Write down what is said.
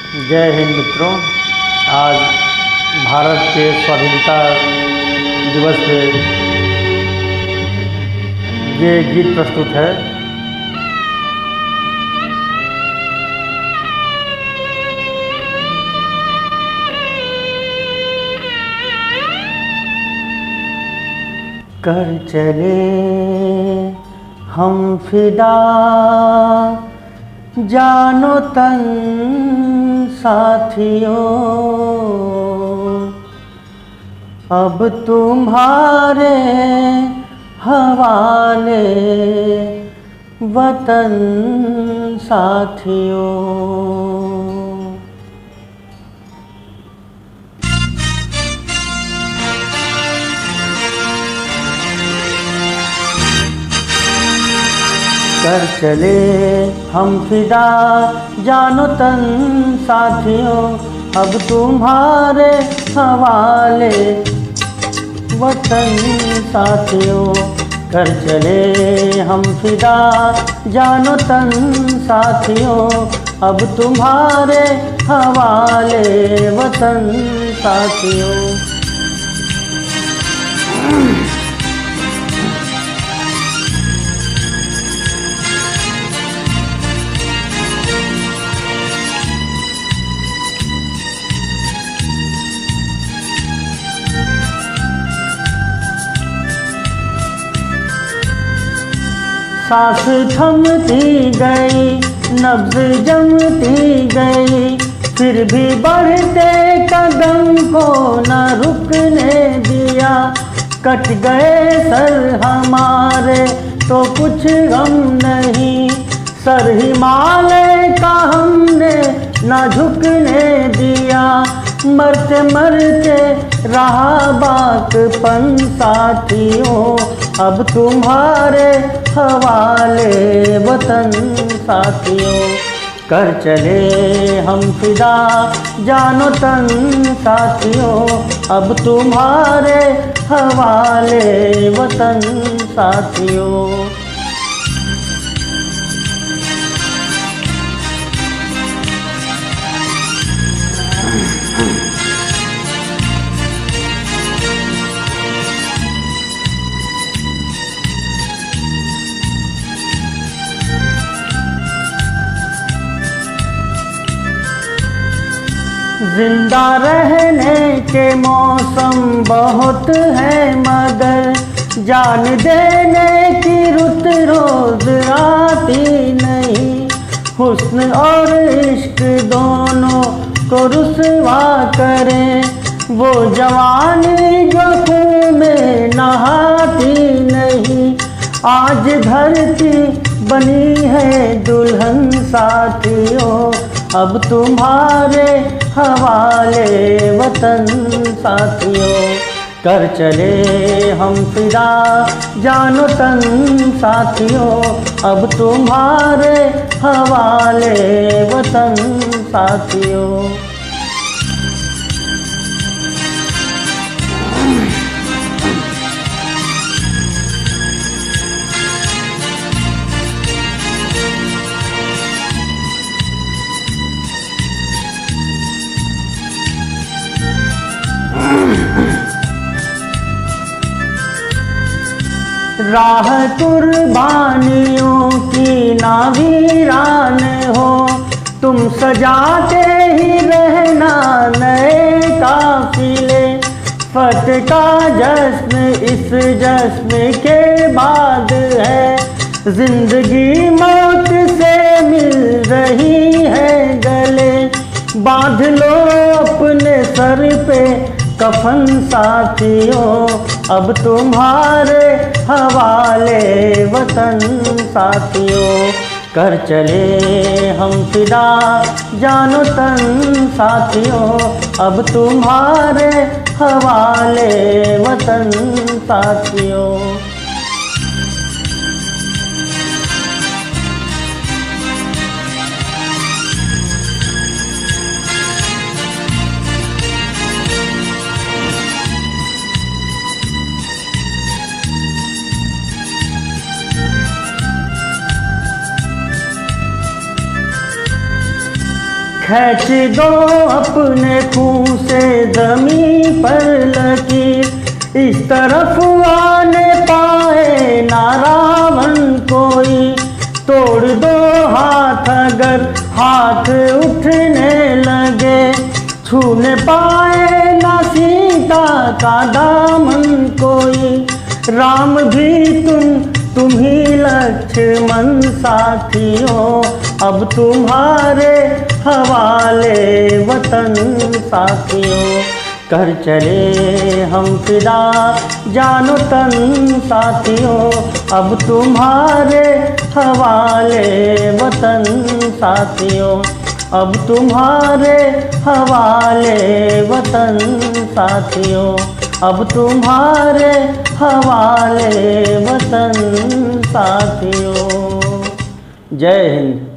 जय हिंद मित्रों। आज भारत के स्वाधीनता दिवस पे ये गीत प्रस्तुत है। कर चले हम फिदा जानो तन साथियों, अब तुम्हारे हवाले वतन साथियों। कर चले हम फिदा जानो तन साथियों, अब तुम्हारे हवाले वतन साथियों। कर चले हम फिदा जानो तन साथियों, अब तुम्हारे हवाले वतन साथियों। सांस थमती गई, नब्ज जमती गई, फिर भी बढ़ते कदम को न रुकने दिया। कट गए सर हमारे तो कुछ गम नहीं, सर हिमालय का हमने न झुकने दिया। मरते मरते रहा बाकपन साथियों, अब तुम्हारे हवाले वतन साथियों। कर चले हम फिदा जानो तन साथियों, अब तुम्हारे हवाले वतन साथियों। जिंदा रहने के मौसम बहुत है, मगर जान देने की रुत रोज आती नहीं। हुस्न और इश्क दोनों को रुसवा करें, वो जवानी जो खून में नहाती नहीं। आज धरती बनी है दुल्हन साथियों, अब तुम्हारे हवाले वतन साथियों। कर चले हम फिदा जानो तन साथियों, अब तुम्हारे हवाले वतन साथियों। राह कुर्बानियों की ना वीरान हो, तुम सजाते ही रहना नए काफिले। फतह का जश्न इस जश्न के बाद है, जिंदगी मौत से मिल रही है गले। बांध लो अपने सर पे कफन साथियों, अब तुम्हारे हवाले वतन साथियों। कर चले हम फिदा जानो तन साथियों, अब तुम्हारे हवाले वतन साथियों। खींच दो अपने खून से ज़मीं पर लकीर, इस तरफ आने पाए ना रावण कोई। तोड़ दो हाथ अगर हाथ उठने लगे, छूने पाए ना सीता का दामन कोई। राम भी तुम ही लक्ष्मण साथियों, अब तुम्हारे हवाले वतन साथियों। कर चले हम फिदा जानो तन साथियों, अब तुम्हारे हवाले वतन साथियों, अब तुम्हारे हवाले वतन साथियों, अब तुम्हारे हवाले वतन साथियों। जय हिंद।